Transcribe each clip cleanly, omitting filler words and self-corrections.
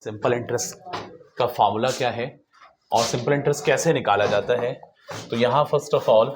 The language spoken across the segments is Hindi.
सिंपल इंटरेस्ट का फॉर्मूला क्या है और सिंपल इंटरेस्ट कैसे निकाला जाता है। तो यहाँ फर्स्ट ऑफ ऑल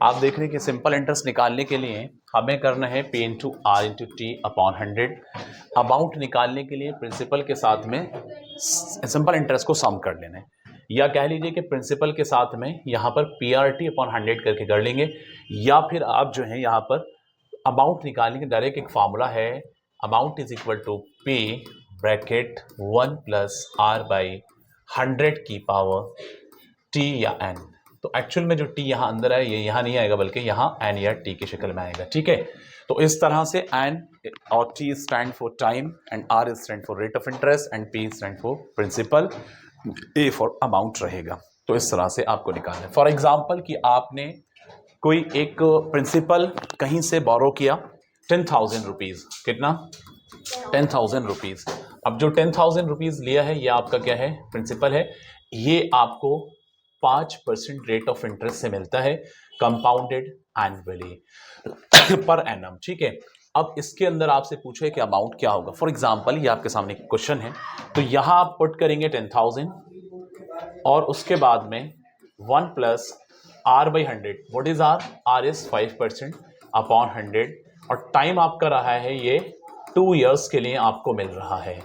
आप देख रहे हैं कि सिंपल इंटरेस्ट निकालने के लिए हमें करना है P into R into T upon 100। Amount निकालने के लिए प्रिंसिपल के साथ में सिंपल इंटरेस्ट को सम कर लेना है, या कह लीजिए कि प्रिंसिपल के साथ में यहाँ पर PRT अपॉन 100 करके कर लेंगे, या फिर आप जो है यहाँ पर अमाउंट निकालने के डायरेक्ट एक फार्मूला है, amount is equal to P bracket 1 plus R by 100 की पावर T या N। तो एक्चुअल में जो T यहाँ अंदर है ये यहाँ नहीं आएगा बल्कि यहाँ N या T की शक्ल में आएगा, ठीक है। तो इस तरह से N और T stand for time and R stand for rate of interest and P stand for principal, A for amount रहेगा। तो इस तरह से आपको निकालना है। फॉर एग्जाम्पल कि आपने कोई एक प्रिंसिपल कहीं से बोरो किया 10,000 रुपीज़, कितना 10,000 रुपीज़। अब जो 10,000 रुपीज़ लिया है ये आपका क्या है, प्रिंसिपल है। ये आपको 5% रेट ऑफ इंटरेस्ट से मिलता है, कंपाउंडेड एनुअली पर एनम, ठीक है। अब इसके अंदर आपसे पूछे कि अमाउंट क्या होगा। फॉर एग्जांपल ये आपके सामने क्वेश्चन है, तो यहां आप पुट करेंगे 10,000 और उसके बाद में 1 plus R by 100। What is R? R is 5% upon 100 और टाइम आपका रहा है ये 2 इयर्स के लिए आपको मिल रहा है।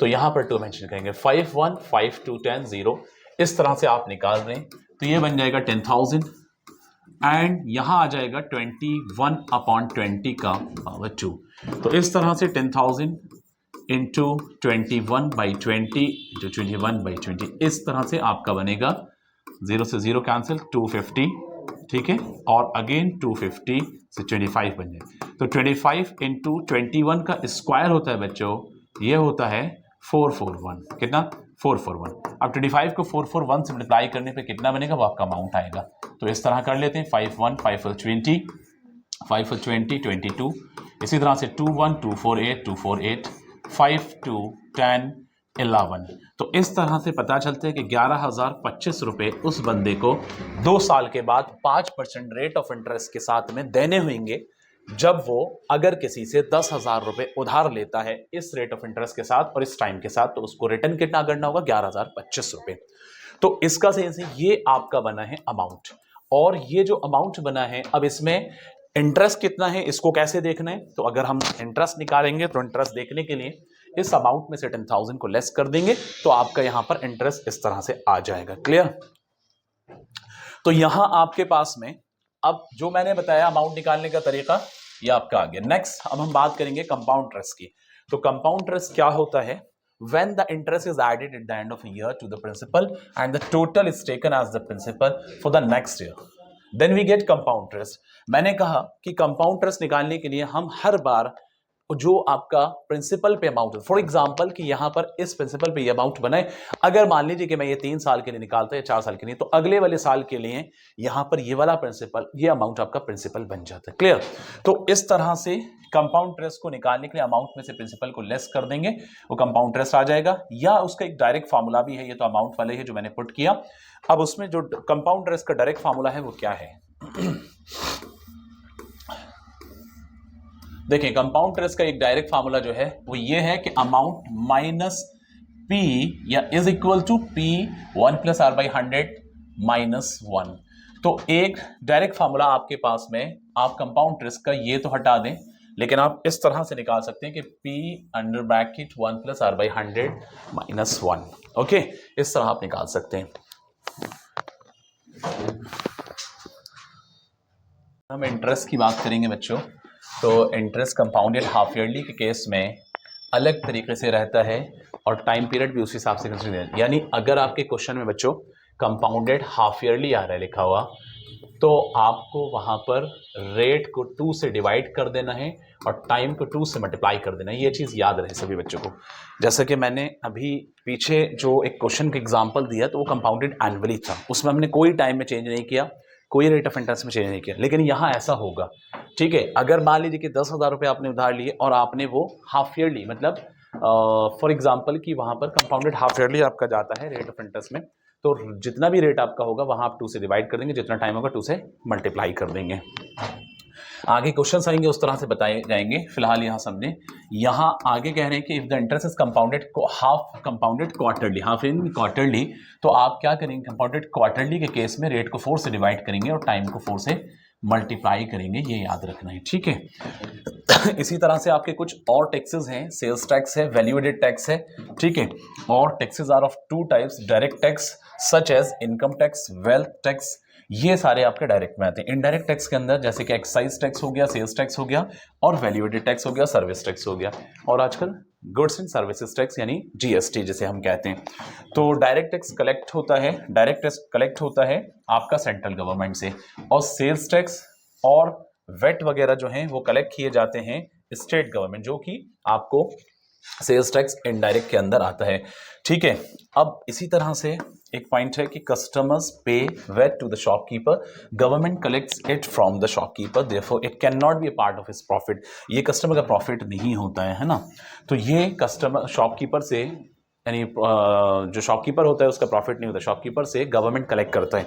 तो यहां पर 2 मेंशन करेंगे, 5 1 5 2 10 0। इस तरह से आप निकाल रहे हैं तो ये बन जाएगा 10,000 एंड यहाँ आ जाएगा 21 अपॉन 20 का पावर 2। तो इस तरह से 10,000 इंटू 21 बाई 20 इंटू 21 बाई 20, इस तरह से आपका बनेगा 0 से 0 कैंसिल 250, ठीक है। और अगेन 250 से 25 बन जाए तो 25 इंटू 21 का स्क्वायर होता है बच्चों, ये होता है 441। कितना? 441। अब 25 को 441 से मल्टीप्लाई करने पे कितना बनेगा वो आपका अमाउंट आएगा। तो इस तरह कर लेते हैं 5 1 5 4 20 5 4 20 22, इसी तरह से 2 1 2 4 8 2 4 8 5 2 10 11। तो इस तरह से पता चलता है कि 11,025 रुपये उस बंदे को 2 साल के बाद 5% रेट ऑफ इंटरेस्ट के साथ में देने होंगे, जब वो अगर किसी से 10,000 रुपये उधार लेता है इस रेट ऑफ इंटरेस्ट के साथ और इस टाइम के साथ, तो उसको रिटर्न कितना करना होगा? 11,025 रुपये। तो इसका सेंस है ये आपका बना है अमाउंट, और ये जो अमाउंट बना है अब इसमें इंटरेस्ट कितना है इसको कैसे देखना है। तो अगर हम इंटरेस्ट निकालेंगे तो इंटरेस्ट देखने के लिए इस अमाउंट में से 10,000 को लेस कर देंगे तो आपका यहां पर इंटरेस्ट इस तरह से आ जाएगा। क्लियर? तो यहां आपके पास में अब जो मैंने बताया अमाउंट निकालने का तरीका ये आपका आ गया। नेक्स्ट अब हम बात करेंगे कंपाउंड इंटरेस्ट की। तो कंपाउंड इंटरेस्ट क्या होता है? When the interest is added at the end of a year to the principal and the total is taken as the principal for the next year, then we get compound interest। मैंने कहा कि कंपाउंड इंटरेस्ट निकालने के लिए हम हर बार जो आपका प्रिंसिपल पे अमाउंट है, फॉर एग्जांपल कि यहां पर इस प्रिंसिपल पे ये अमाउंट बनाए, अगर मान लीजिए कि मैं ये 3 साल के लिए निकालता है 4 साल के लिए, तो अगले वाले साल के लिए यहां पर ये वाला प्रिंसिपल, ये अमाउंट आपका प्रिंसिपल बन जाता है। क्लियर? तो इस तरह से कंपाउंड इंटरेस्ट को निकालने के लिए अमाउंट में से प्रिंसिपल को लेस कर देंगे, वो कंपाउंड इंटरेस्ट आ जाएगा। या उसका एक डायरेक्ट फार्मूला भी है, ये तो अमाउंट वाले है जो मैंने पुट किया। अब उसमें जो कंपाउंड इंटरेस्ट का डायरेक्ट फार्मूला है वो क्या है? देखिए कंपाउंड इंटरेस्ट का एक डायरेक्ट फार्मूला जो है वो ये है कि अमाउंट माइनस P या is equal to P 1 plus R by 100 minus 1। तो एक डायरेक्ट फार्मूला आपके पास में, आप कंपाउंड इंटरेस्ट का ये तो हटा दें, लेकिन आप इस तरह से निकाल सकते हैं कि P under bracket 1 plus R by 100 minus 1। Okay, इस तरह आप निकाल सकते हैं। हम इंटरेस्ट की बात करेंगे बच्चों, तो इंटरेस्ट कंपाउंडेड हाफ ईयरली के केस में अलग तरीके से रहता है और टाइम पीरियड भी उस हिसाब से कंसिडर। यानी अगर आपके क्वेश्चन में बच्चों कंपाउंडेड हाफ ईयरली आ रहा है लिखा हुआ, तो आपको वहां पर रेट को 2 से डिवाइड कर देना है और टाइम को 2 से मल्टीप्लाई कर देना है। ये चीज़ याद रहे सभी बच्चों को। जैसे कि मैंने अभी पीछे जो एक क्वेश्चन का एग्जाम्पल दिया तो वो कंपाउंडेड एनुअली था, उसमें हमने कोई टाइम में चेंज नहीं किया, कोई रेट ऑफ इंटरेस्ट में चेंज नहीं किया। लेकिन यहाँ ऐसा होगा, ठीक है, अगर मान लीजिए कि 10,000 रुपये आपने उधार लिए और आपने वो हाफ ईयरली, मतलब फॉर एग्जांपल कि वहाँ पर कंपाउंडेड हाफ ईयरली आपका जाता है रेट ऑफ इंटरेस्ट में, तो जितना भी रेट आपका होगा वहाँ आप 2 से डिवाइड कर देंगे, जितना टाइम होगा 2 से मल्टीप्लाई कर देंगे। आगे क्वेश्चंस आएंगे उस तरह से बताए जाएंगे, फिलहाल यहाँ समझे। यहाँ आगे कह रहे हैं कि if the interest is compounded half compounded quarterly, half in quarterly, तो आप क्या करेंगे, कंपाउंडेड क्वार्टरली के केस में रेट को 4 से डिवाइड करेंगे और टाइम को 4 से मल्टीप्लाई करेंगे, ये याद रखना है, ठीक है। इसी तरह से आपके कुछ और टैक्सेस हैं, सेल्स टैक्स है, वैल्यू एडेड टैक्स है, ठीक है। और taxes are of 2 types, direct tax such as income tax, wealth tax, ये सारे आपके डायरेक्ट में आते हैं। इनडायरेक्ट टैक्स के अंदर जैसे कि एक्साइज टैक्स हो गया, सेल्स टैक्स हो गया, और वैल्यू एडेड टैक्स हो गया, सर्विस टैक्स हो गया, और आजकल गुड्स एंड सर्विसेज टैक्स यानी जीएसटी जिसे हम कहते हैं। तो डायरेक्ट टैक्स कलेक्ट होता है, डायरेक्ट टैक्स कलेक्ट होता है आपका सेंट्रल गवर्नमेंट से, और सेल्स टैक्स और वेट वगैरह जो हैं वो कलेक्ट किए जाते हैं स्टेट गवर्नमेंट, जो कि आपको सेल्स टैक्स इनडायरेक्ट के अंदर आता है, ठीक है। अब इसी तरह से एक पॉइंट है कि customers pay VAT to the shopkeeper, government collects it from the shopkeeper, therefore it can not be a part of his profit, ये कस्टमर का प्रॉफिट नहीं होता है ना। तो ये कस्टमर शॉपकीपर से, यानी जो शॉपकीपर होता है उसका प्रॉफिट नहीं होता, शॉपकीपर से गवर्नमेंट कलेक्ट करता है।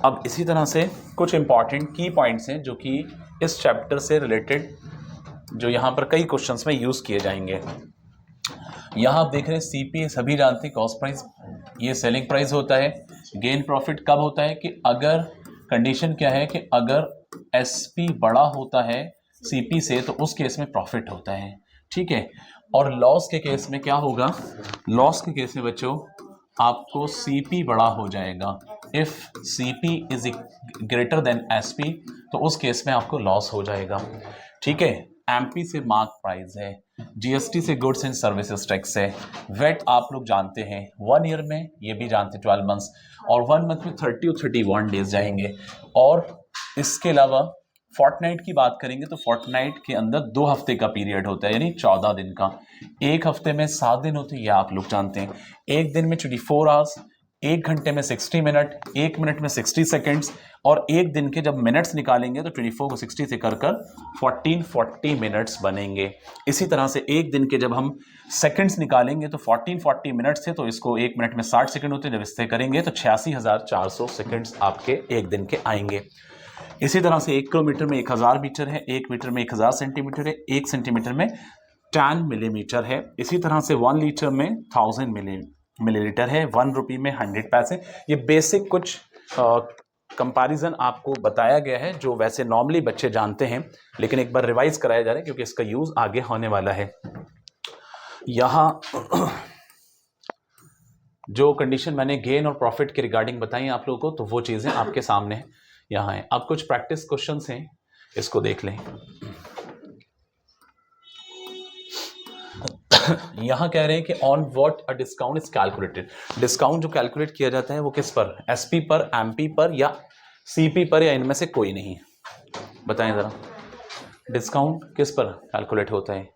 अब इसी तरह से कुछ इंपॉर्टेंट की पॉइंट्स हैं जो कि इस चैप्टर से रिलेटेड, जो यहाँ पर कई क्वेश्चंस में यूज़ किए जाएंगे। यहाँ आप देख रहे हैं सीपी सभी जानते हैं, कॉस्ट प्राइस, ये सेलिंग प्राइस होता है। गेन प्रॉफिट कब होता है कि अगर कंडीशन क्या है कि अगर एसपी बड़ा होता है सीपी से तो उस केस में प्रॉफिट होता है, ठीक है। और लॉस के केस में क्या होगा, लॉस के केस में बच्चों आपको सीपी बड़ा हो जाएगा। If CP is greater than SP तो उस केस में आपको लॉस हो जाएगा, ठीक है। एमपी से मार्क प्राइस है, जीएसटी से गुड्स एंड सर्विसेज टैक्स है, वेट आप लोग जानते हैं 1 ईयर में, ये भी जानते हैं 12 मंथ्स, और 1 मंथ में 30 और 31 डेज जाएंगे। और इसके अलावा फोर्टनाइट की बात करेंगे तो फोर्टनाइट के अंदर 2 हफ्ते का पीरियड होता है, यानी 14 दिन का। एक हफ्ते में 7 दिन होते हैं, ये आप लोग जानते हैं। एक दिन में 24 आवर्स, 1 घंटे में 60 मिनट, 1 मिनट में 60 सेकेंड्स, और एक दिन के जब मिनट्स निकालेंगे तो 24 को 60 से कर 1440 मिनट्स बनेंगे। इसी तरह से एक दिन के जब हम सेकंड्स निकालेंगे तो 1440 मिनट्स थे, तो इसको 1 मिनट में 60 सेकंड होते हैं, जब इससे करेंगे तो 86,400 सेकंड्स आपके एक दिन के आएंगे। इसी तरह से 1 किलोमीटर में 1000 मीटर है, 1 मीटर में 1000 सेंटीमीटर है, 1 सेंटीमीटर में 10 मिलीमीटर है। इसी तरह से 1 लीटर में 1000 मिलीलीटर है, 1 रुपये में 100 पैसे। ये बेसिक कुछ कंपैरिजन आपको बताया गया है जो वैसे नॉर्मली बच्चे जानते हैं, लेकिन एक बार रिवाइज कराया जा रहा है क्योंकि इसका यूज आगे होने वाला है। यहाँ जो कंडीशन मैंने गेन और प्रॉफिट के रिगार्डिंग बताई आप लोगों को, तो वो चीजें आपके सामने यहाँ है। अब कुछ प्रैक्टिस क्वेश्चंस हैं, इसको देख लें। यहाँ कह रहे हैं कि on what a discount is calculated, discount जो कैलकुलेट किया जाता है वो किस पर, एसपी पर, एमपी पर, या सीपी पर, या इनमें से कोई नहीं, बताएं जरा। डिस्काउंट किस पर कैलकुलेट होता है,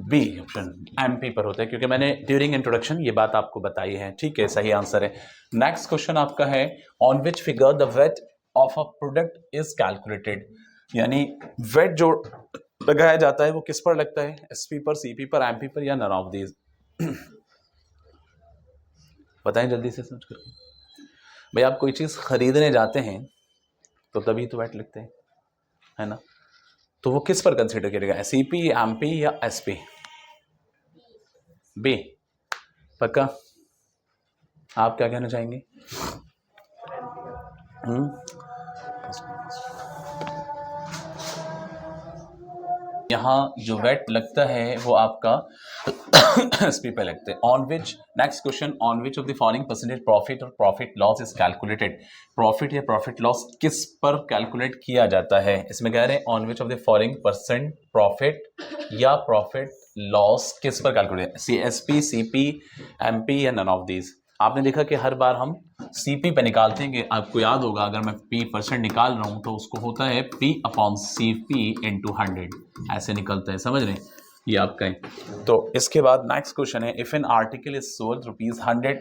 बी ऑप्शन, एमपी पर होता है, क्योंकि मैंने ड्यूरिंग इंट्रोडक्शन ये बात आपको बताई है, ठीक है, सही आंसर है। नेक्स्ट क्वेश्चन आपका है on which figure the weight of a product is calculated, यानी वेट जो लगाया जाता है वो किस पर लगता है, एसपी पर, सीपी पर, एमपी पर, या नन ऑफ दीज। बताएं जल्दी से सोच करके। भाई आप कोई चीज खरीदने जाते हैं तो तभी तो वेट लगते हैं, है ना, तो वो किस पर कंसीडर करेगा, सीपी, एमपी या एसपी। बी पक्का, आप क्या कहना चाहेंगे। यहाँ जो वेट लगता है वो आपका एसपी पे लगता है। On which, next question, on which of the following percentage profit और profit loss is calculated, profit या प्रॉफिट लॉस किस पर कैलकुलेट किया जाता है। इसमें कह रहे हैं on which of the following percent profit या प्रॉफिट लॉस किस पर कैलकुलेट, सीएसपी, सीपी, एमपी, या नन ऑफ दीज। आपने देखा कि हर बार हम सीपी पे निकालते हैं, कि आपको याद होगा अगर मैं पी परसेंट निकाल रहा हूं तो उसको होता है पी अपॉन सीपी इंटू 100, ऐसे निकलता है, समझ रहे हैं, ये आपका है। तो इसके बाद नेक्स्ट क्वेश्चन है if an article is sold ₹100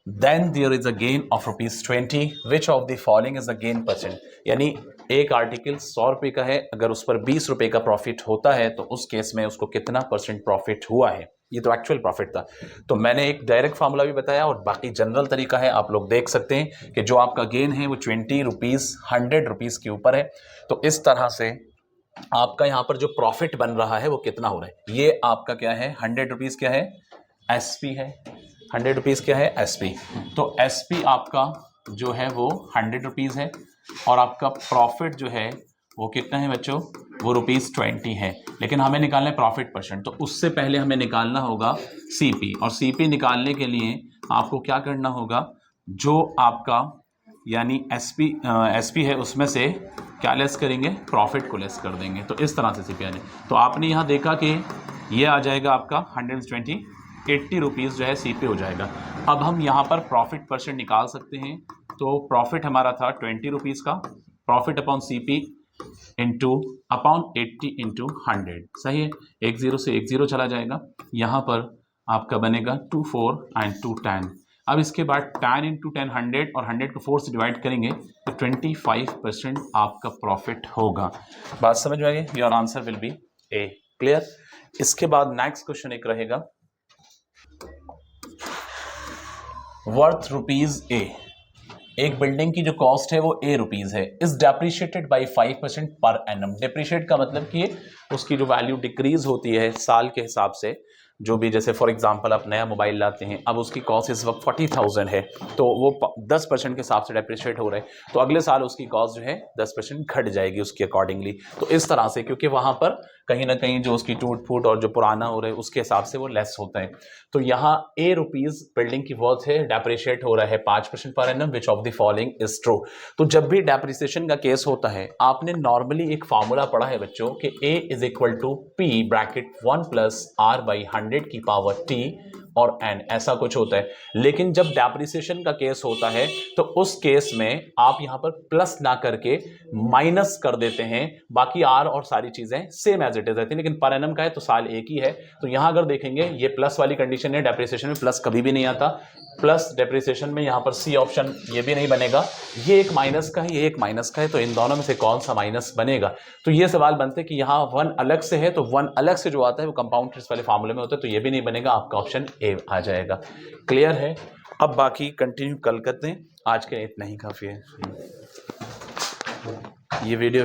then there is a gain of ₹20, which of the following is a gain percent, यानी एक आर्टिकल 100 रुपये का है, अगर उस पर 20 रुपये का प्रॉफिट होता है तो उस केस में उसको कितना परसेंट प्रॉफिट हुआ है, ये तो एक्चुअल प्रॉफिट था। तो मैंने एक डायरेक्ट फार्मूला भी बताया और बाकी जनरल तरीका है, आप लोग देख सकते हैं कि जो आपका गेन है वो 20 रुपीज़ 100 रुपीज़ के ऊपर है। तो इस तरह से आपका यहाँ पर जो प्रॉफिट बन रहा है वो कितना हो रहा है, ये आपका क्या है 100 रुपीज़ क्या है एसपी है, 100 रुपीज़ क्या है एसपी। तो एसपी आपका जो है वो 100 रुपीज़ है और आपका प्रॉफिट जो है वो कितना है बच्चों, वो ₹20 है। लेकिन हमें निकालना है प्रॉफिट परसेंट, तो उससे पहले हमें निकालना होगा सीपी, और सीपी निकालने के लिए आपको क्या करना होगा, जो आपका यानी एसपी है उसमें से क्या लेस करेंगे, प्रॉफिट को लेस कर देंगे। तो इस तरह से सीपी आने, तो आपने यहाँ देखा कि ये आ जाएगा आपका 120 80 रुपीज़ जो है सीपी हो जाएगा। अब हम यहाँ पर प्रॉफिट परसेंट निकाल सकते हैं। तो प्रॉफिट हमारा था 20 रुपीज़ का, profit upon CP into upon 80 into 100, सही है। 10 से 10 चला जाएगा, यहाँ पर आपका बनेगा 24 एंड 2 10। अब इसके बाद 10 इंटू 10 100 और 100 को 4 से डिवाइड करेंगे तो 25% आपका प्रॉफिट होगा। बात समझ में आ गई, your answer will be A. Clear. इसके बाद नेक्स्ट क्वेश्चन एक रहेगा, वर्थ रुपीज ए, एक बिल्डिंग की जो कॉस्ट है वो ए रुपीज है, is depreciated by 5% per annum. Depreciate का मतलब कि उसकी जो वैल्यू डिक्रीज होती है साल के हिसाब से, जो भी जैसे फॉर एग्जांपल आप नया मोबाइल लाते हैं, अब उसकी कॉस्ट इस वक्त 40,000 है, तो वो 10% के हिसाब से डेप्रिशिएट हो रहा है, तो अगले साल उसकी कॉस्ट जो है 10% घट जाएगी उसकी अकॉर्डिंगली। तो इस तरह से, क्योंकि वहाँ पर कहीं ना कहीं जो उसकी टूट फूट और जो पुराना हो रहा है उसके हिसाब से वो लेस होता है। तो यहाँ ए रुपीज बिल्डिंग की वर्थ है, डेप्रिशिएट हो रहा है 5% per annum, which of the following is true. तो जब भी डेप्रिसिएशन का केस होता है, आपने नॉर्मली एक फार्मूला पढ़ा है बच्चों कि a is equal to p bracket 1 plus r by 100 की पावर टी और एन, ऐसा कुछ होता है। लेकिन जब डेप्रिसिएशन का केस होता है तो उस केस में आप यहां पर प्लस ना करके माइनस कर देते हैं, बाकी आर और सारी चीजें सेम एज इट इज रहती है, लेकिन पर एनम का है तो साल एक ही है। तो यहां अगर देखेंगे ये प्लस वाली कंडीशन है, डेप्रिसिएशन में प्लस कभी भी नहीं आता, प्लस डेप्रिसिएशन में यहां पर सी ऑप्शन ये भी नहीं बनेगा, ये एक माइनस का है, ये एक माइनस का है, तो इन दोनों में से कौन सा माइनस बनेगा। तो ये सवाल बनते कि यहाँ वन अलग से है, तो वन अलग से जो आता है वो कंपाउंड इंटरेस्ट वाले फार्मूले में होता है, तो ये भी नहीं बनेगा, आपका ऑप्शन ए आ जाएगा। क्लियर है। अब बाकी कंटिन्यू कल करते हैं, आज के इतना ही काफी है। ये वीडियो